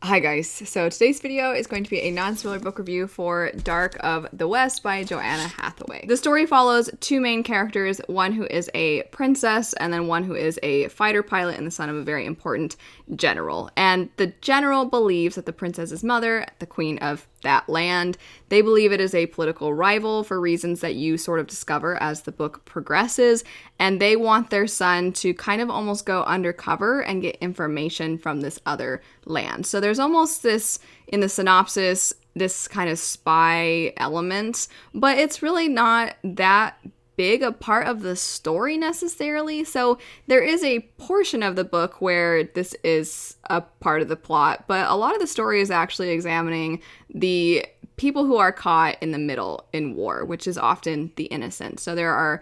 Hi guys, so today's video is going to be a non-spoiler book review for Dark of the West by Joanna Hathaway. The story follows two main characters, one who is a princess and then one who is a fighter pilot and the son of a very important general. And the general believes that the princess's mother, the queen of that land, they believe it is a political rival for reasons that you sort of discover as the book progresses, and they want their son to kind of almost go undercover and get information from this other land. So there's almost this, in the synopsis, this kind of spy element, but it's really not that big a part of the story necessarily. So there is a portion of the book where this is a part of the plot, but a lot of the story is actually examining the people who are caught in the middle in war, which is often the innocent. So there are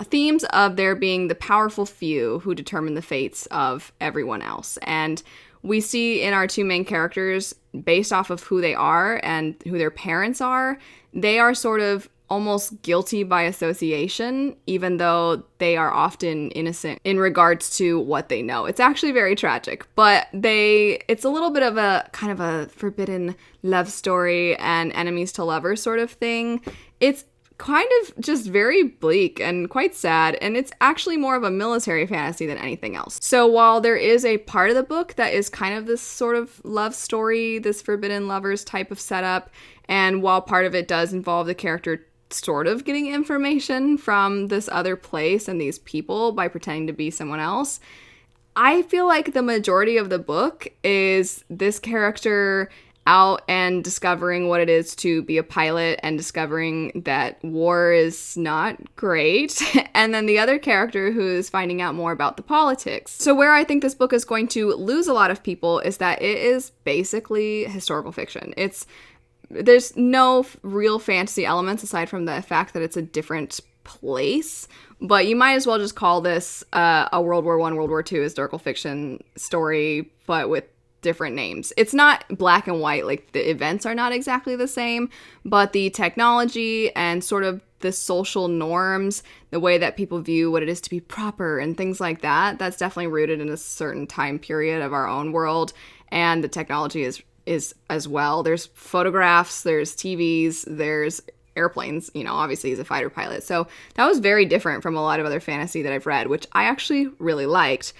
themes of there being the powerful few who determine the fates of everyone else. And we see in our two main characters, based off of who they are and who their parents are, they are sort of almost guilty by association, even though they are often innocent in regards to what they know. It's actually very tragic, but it's a little bit of a kind of a forbidden love story and enemies to lovers sort of thing. It's kind of just very bleak and quite sad, and it's actually more of a military fantasy than anything else. So while there is a part of the book that is kind of this sort of love story, this forbidden lovers type of setup, and while part of it does involve the character sort of getting information from this other place and these people by pretending to be someone else, I feel like the majority of the book is this character out and discovering what it is to be a pilot and discovering that war is not great, and then the other character who's finding out more about the politics. So where I think this book is going to lose a lot of people is that it is basically historical fiction. There's no real fantasy elements aside from the fact that it's a different place, but you might as well just call this a World War I, World War II historical fiction story, but with different names. It's not black and white, like the events are not exactly the same, but the technology and sort of the social norms, the way that people view what it is to be proper and things like that, that's definitely rooted in a certain time period of our own world, and the technology is as well. There's photographs, there's TVs, there's airplanes, obviously he's a fighter pilot. So that was very different from a lot of other fantasy that I've read, which I actually really liked.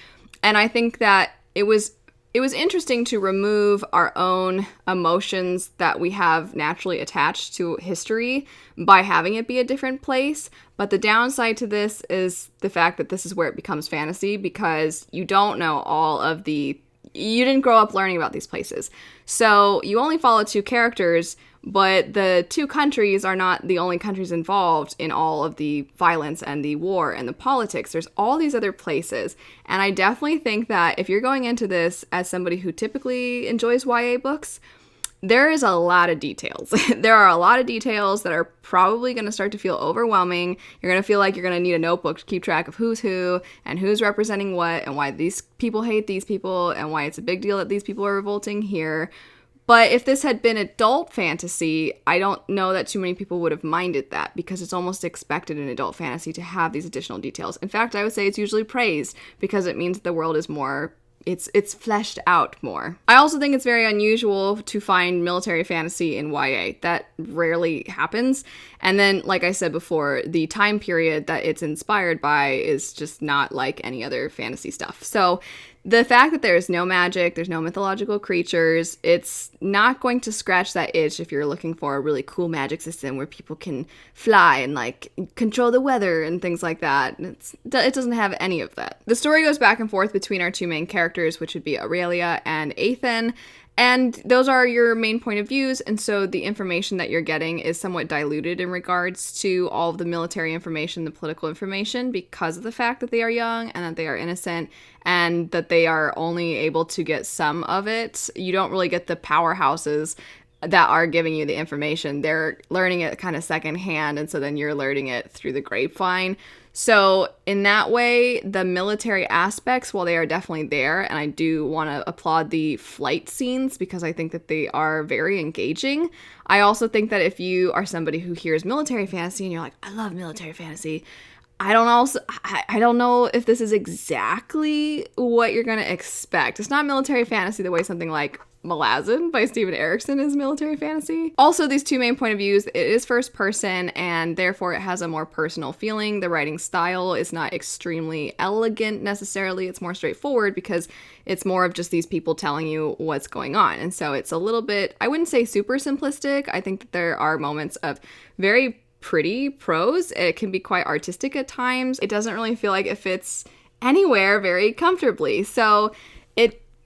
And I think that it was interesting to remove our own emotions that we have naturally attached to history by having it be a different place. But the downside to this is the fact that this is where it becomes fantasy, because you don't know you didn't grow up learning about these places. So you only follow two characters, but the two countries are not the only countries involved in all of the violence and the war and the politics. There's all these other places. And I definitely think that if you're going into this as somebody who typically enjoys YA books, there is a lot of details. There are a lot of details that are probably going to start to feel overwhelming. You're going to feel like you're going to need a notebook to keep track of who's who and who's representing what and why these people hate these people and why it's a big deal that these people are revolting here. But if this had been adult fantasy, I don't know that too many people would have minded that, because it's almost expected in adult fantasy to have these additional details. In fact, I would say it's usually praised because it means the world is more it's fleshed out more. I also think it's very unusual to find military fantasy in YA. That rarely happens. And then, like I said before, the time period that it's inspired by is just not like any other fantasy stuff. So the fact that there's no magic, there's no mythological creatures, it's not going to scratch that itch if you're looking for a really cool magic system where people can fly and like control the weather and things like that. It doesn't have any of that. The story goes back and forth between our two main characters, which would be Aurelia and Ethan. And those are your main point of views, and so the information that you're getting is somewhat diluted in regards to all of the military information, the political information, because of the fact that they are young and that they are innocent and that they are only able to get some of it. You don't really get the powerhouses that are giving you the information. They're learning it kind of secondhand, and so then you're learning it through the grapevine. So in that way, the military aspects, while they are definitely there, and I do want to applaud the flight scenes because I think that they are very engaging, I also think that if you are somebody who hears military fantasy and you're like, I love military fantasy, I don't know if this is exactly what you're going to expect. It's not military fantasy the way something like Malazan by Steven Erikson is military fantasy. Also, these two main point of views, it is first person and therefore it has a more personal feeling. The writing style is not extremely elegant necessarily. It's more straightforward because it's more of just these people telling you what's going on. And so it's a little bit, I wouldn't say super simplistic. I think that there are moments of very pretty prose. It can be quite artistic at times. It doesn't really feel like it fits anywhere very comfortably. So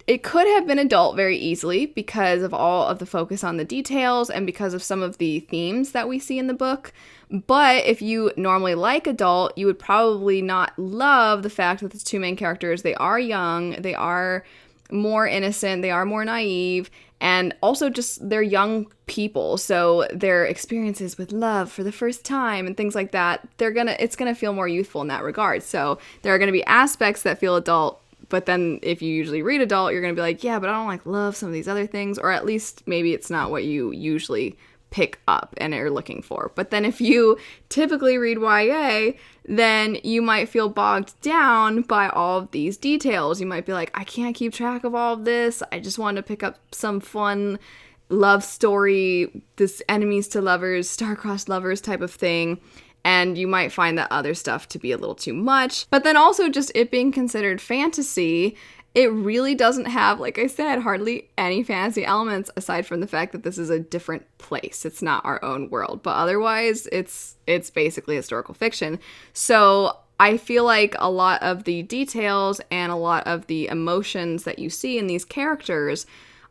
it could have been adult very easily because of all of the focus on the details and because of some of the themes that we see in the book. But if you normally like adult, you would probably not love the fact that the two main characters, they are young, they are more innocent, they are more naive, and also just they're young people. So their experiences with love for the first time and things like that, it's gonna feel more youthful in that regard. So there are gonna be aspects that feel adult. But then if you usually read adult, you're going to be like, yeah, but I don't like love some of these other things. Or at least maybe it's not what you usually pick up and are looking for. But then if you typically read YA, then you might feel bogged down by all of these details. You might be like, I can't keep track of all of this. I just want to pick up some fun love story, this enemies to lovers, star-crossed lovers type of thing. And you might find that other stuff to be a little too much. But then also just it being considered fantasy, it really doesn't have, like I said, hardly any fantasy elements aside from the fact that this is a different place. It's not our own world. But otherwise, it's basically historical fiction. So I feel like a lot of the details and a lot of the emotions that you see in these characters,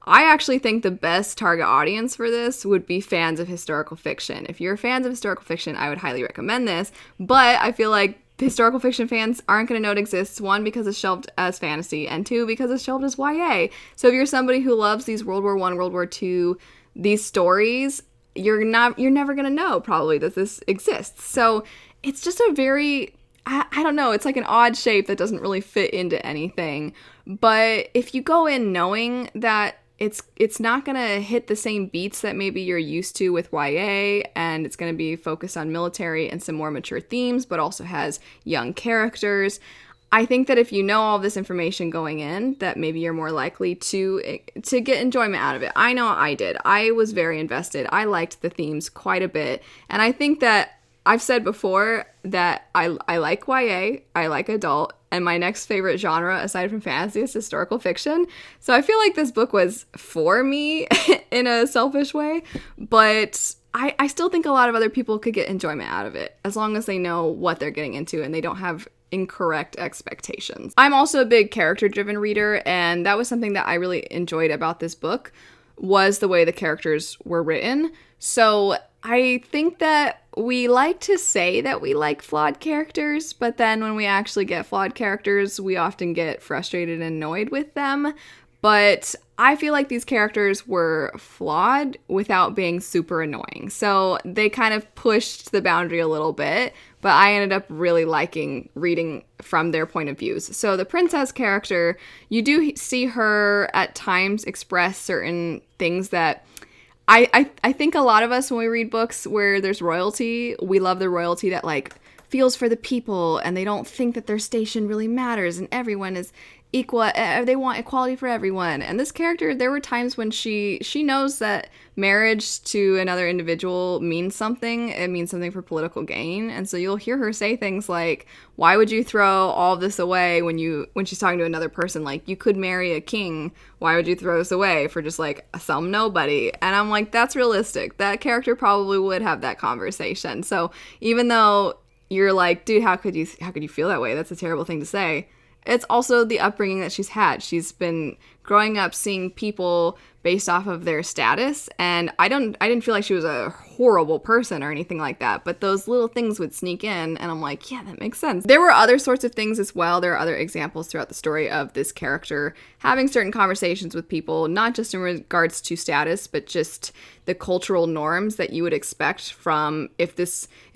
I actually think the best target audience for this would be fans of historical fiction. If you're fans of historical fiction, I would highly recommend this. But I feel like historical fiction fans aren't going to know it exists. One, because it's shelved as fantasy, and two, because it's shelved as YA. So if you're somebody who loves these World War I, World War II, these stories, you're never going to know probably that this exists. So it's just a very, I don't know, it's like an odd shape that doesn't really fit into anything. But if you go in knowing that it's not going to hit the same beats that maybe you're used to with YA, and it's going to be focused on military and some more mature themes, but also has young characters. I think that if you know all this information going in, that maybe you're more likely to get enjoyment out of it. I know I did. I was very invested. I liked the themes quite a bit. And I think that I've said before that I like YA, I like adult, and my next favorite genre, aside from fantasy, is historical fiction. So I feel like this book was for me in a selfish way, but I still think a lot of other people could get enjoyment out of it, as long as they know what they're getting into and they don't have incorrect expectations. I'm also a big character-driven reader, and that was something that I really enjoyed about this book, was the way the characters were written. So I think that we like to say that we like flawed characters, but then when we actually get flawed characters, we often get frustrated and annoyed with them. But I feel like these characters were flawed without being super annoying. So they kind of pushed the boundary a little bit, but I ended up really liking reading from their point of views. So the princess character, you do see her at times express certain things that I think a lot of us, when we read books where there's royalty, we love the royalty that like feels for the people and they don't think that their station really matters and everyone is equal. They want equality for everyone. And this character, there were times when she knows that marriage to another individual means something. It means something for political gain. And so you'll hear her say things like, why would you throw all this away when she's talking to another person? Like, you could marry a king. Why would you throw this away for just like some nobody? And I'm like, that's realistic. That character probably would have that conversation. So even though you're like, dude, how could you feel that way? That's a terrible thing to say. It's also the upbringing that she's had. She's been growing up seeing people based off of their status, and I didn't feel like she was a horrible person or anything like that, but those little things would sneak in, and I'm like, yeah, that makes sense. There were other sorts of things as well. There are other examples throughout the story of this character having certain conversations with people, not just in regards to status, but just the cultural norms that you would expect from if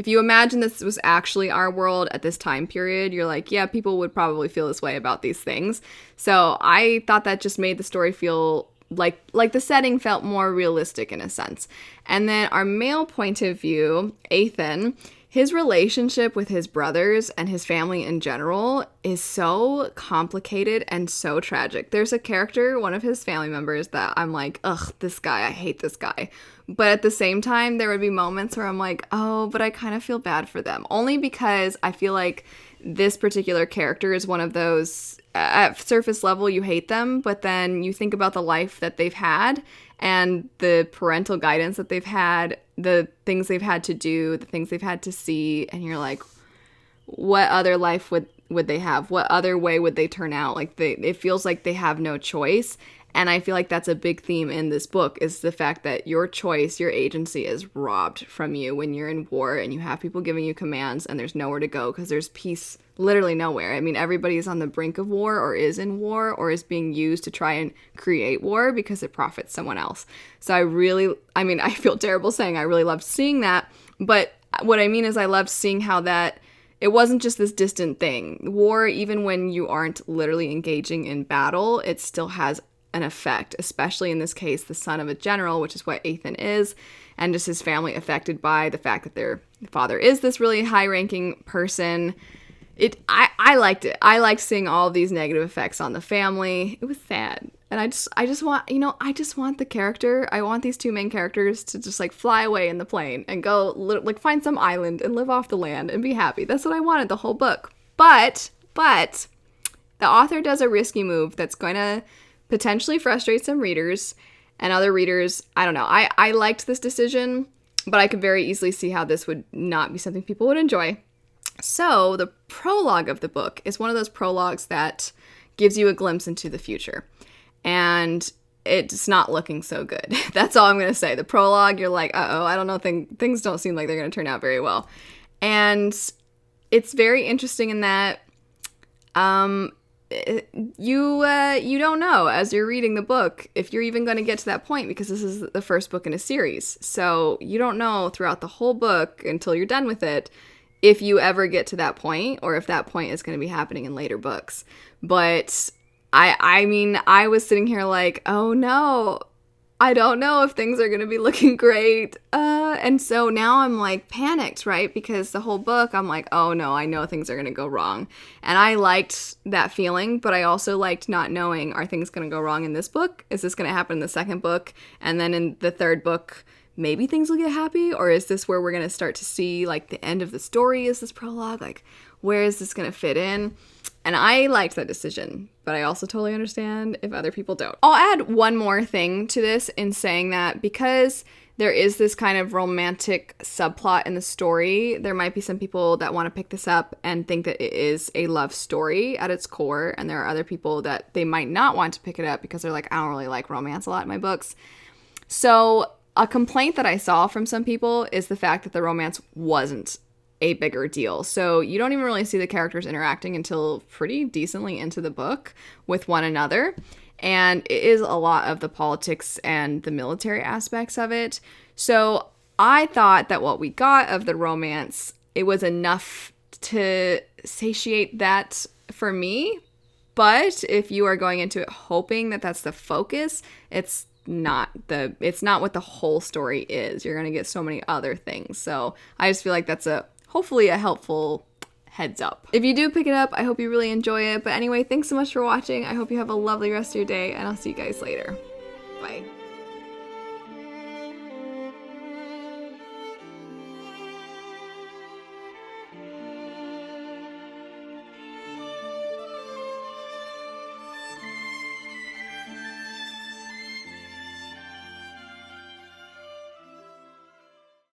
you imagine this was actually our world at this time period, you're like, yeah, people would probably feel this way about these things. So I thought that just made the story feel like the setting felt more realistic in a sense. And then our male point of view, Ethan, his relationship with his brothers and his family in general is so complicated and so tragic. There's a character, one of his family members, that I'm like, ugh, this guy, I hate this guy. But at the same time, there would be moments where I'm like, oh, but I kind of feel bad for them. Only because I feel like this particular character is one of those, at surface level, you hate them, but then you think about the life that they've had and the parental guidance that they've had, the things they've had to do, the things they've had to see, and you're like, what other life would they have? What other way would they turn out? Like, it feels like they have no choice. And I feel like that's a big theme in this book, is the fact that your choice, your agency is robbed from you when you're in war and you have people giving you commands and there's nowhere to go because there's peace literally nowhere. I mean, everybody is on the brink of war or is in war or is being used to try and create war because it profits someone else. So I feel terrible saying I really loved seeing that. But what I mean is I loved seeing how that it wasn't just this distant thing. War, even when you aren't literally engaging in battle, it still has an effect, especially in this case, the son of a general, which is what Ethan is, and just his family affected by the fact that their father is this really high-ranking person. I liked it. I liked seeing all of these negative effects on the family. It was sad. And I just want, I just want the character, I want these two main characters to just like fly away in the plane and go like find some island and live off the land and be happy. That's what I wanted the whole book. But the author does a risky move that's going to potentially frustrate some readers, and other readers, I don't know. I liked this decision, but I could very easily see how this would not be something people would enjoy. So the prologue of the book is one of those prologues that gives you a glimpse into the future. And it's not looking so good. That's all I'm going to say. The prologue, you're like, uh-oh, I don't know, things don't seem like they're going to turn out very well. And it's very interesting in that you don't know as you're reading the book if you're even going to get to that point, because this is the first book in a series. So you don't know throughout the whole book until you're done with it if you ever get to that point or if that point is going to be happening in later books. But I was sitting here like, oh no, I don't know if things are going to be looking great. And so now I'm like panicked, right? Because the whole book, I'm like, oh no, I know things are going to go wrong. And I liked that feeling, but I also liked not knowing, are things going to go wrong in this book? Is this going to happen in the second book? And then in the third book, maybe things will get happy? Or is this where we're going to start to see like the end of the story? Is this prologue? Like, where is this going to fit in? And I liked that decision, but I also totally understand if other people don't. I'll add one more thing to this in saying that because there is this kind of romantic subplot in the story, there might be some people that want to pick this up and think that it is a love story at its core, and there are other people that they might not want to pick it up because they're like, I don't really like romance a lot in my books. So a complaint that I saw from some people is the fact that the romance wasn't a bigger deal. So you don't even really see the characters interacting until pretty decently into the book with one another. And it is a lot of the politics and the military aspects of it. So I thought that what we got of the romance, it was enough to satiate that for me. But if you are going into it hoping that that's the focus, it's not what the whole story is. You're going to get so many other things. So I just feel like that's hopefully a helpful heads up. If you do pick it up, I hope you really enjoy it. But anyway, thanks so much for watching. I hope you have a lovely rest of your day, and I'll see you guys later. Bye.